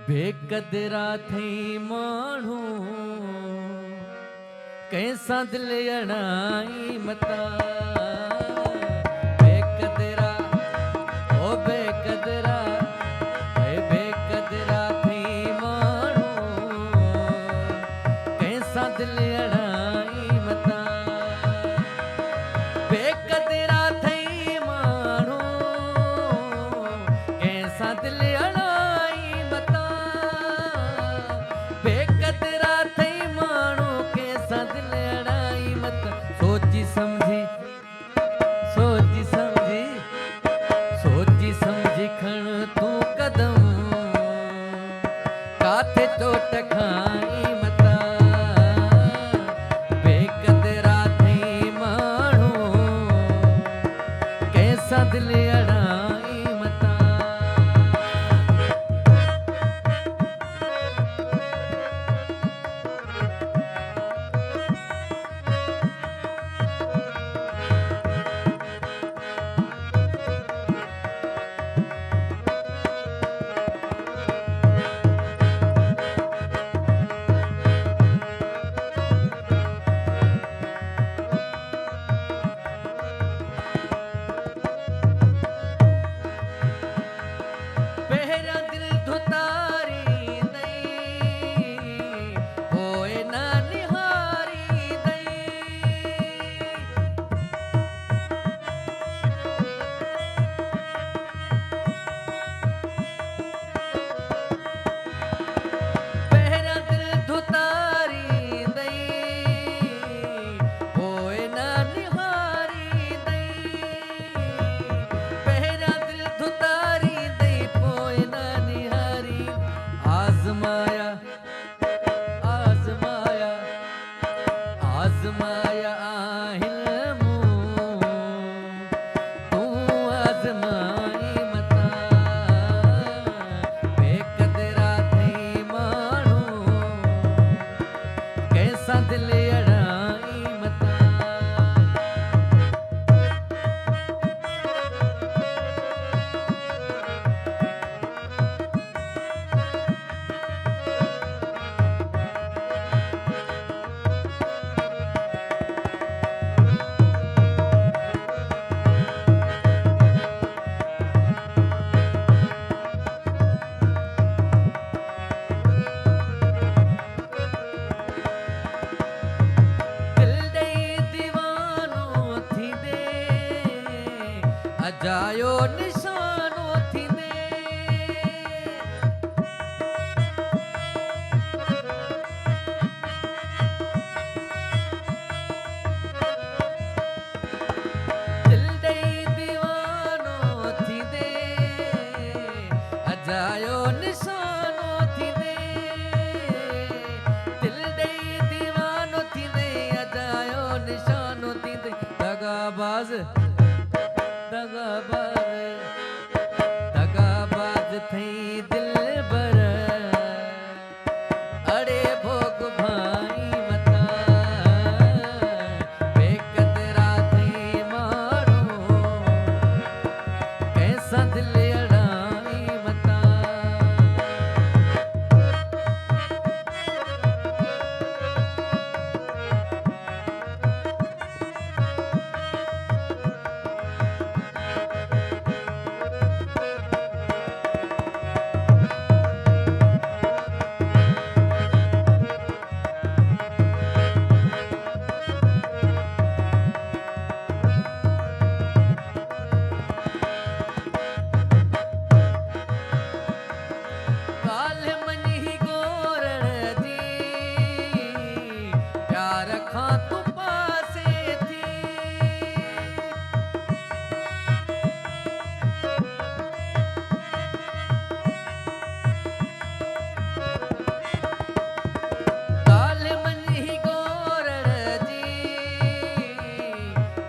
बेकदरा थई माण्हू कैसा दिल अणाई मता बेकदरा ओ बेकदरा बेकदरा थई माण्हू कैसा दिल अणाई मता बेकदरा थई माण्हू कैसा दिल अणाई मता बेकदरा थई माण्हू कैसा दिल अणाई मता सोची समझी सोची समझी सोची समझी खण तू कदम काथे चोट खाई मता बेकदरा थई माण्हू कैसा दिल अणाई मता पहरा दिल धुतारी दई होए ना निहारी दई पहरा दिल धुतारी दई होए ना निहारी दई पहरा दिल धुतारी दई पोए ना निहारी आजमाया आजमाया आजमाया आहिल मुंह तू आजमाई मता बेकदरा थई माण्हू कैसा दिल अणाई मता दिल ॾेई दीवानो थींदे अजायो निशानो थींदे दिल ॾेई दीवानो थींदे अजायो निशानो थींदे दिल ॾेई दीवानो थींदे अजायो निशानो थींदे दगाबाज दगाबाज थई दिलबर अड़े भोग भाई मता बेकदरा थई माण्हू कैसा दिल अणाई मता काल्ह मनी गोरण जी प्यार खां तू पासे थी काल्ह मनी गोरण जी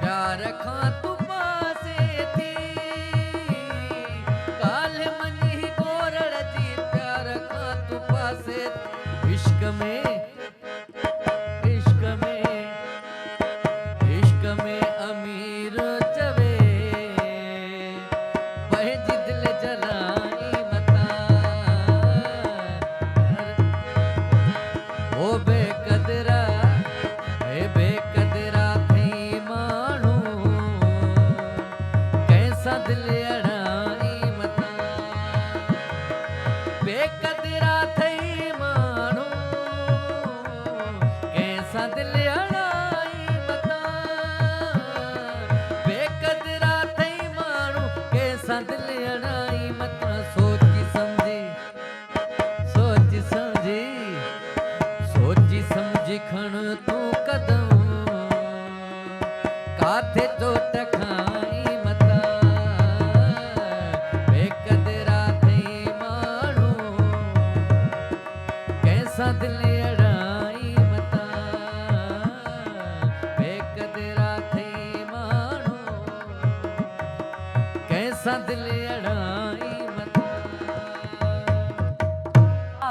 प्यार खां तू पासे थी काल्ह मनी गोरण जी प्यार खां तू पासे इश्क में अमीर चवे बहज दिल जलाई मता बेकदरा थई माण्हू कंहिंसां दिलि अड़ाई मता बेकदरा थई माण्हू कंहिंसां दिलि अड़ाई मता सोची समझी सोची समझी सोची समझी खण तूं कदम काथे चोट खाई मता बेकदरा थई माण्हू कंहिंसां दिलि अड़ाई मता बेकदरा थई माण्हू कंहिंसां दिलि अड़ाई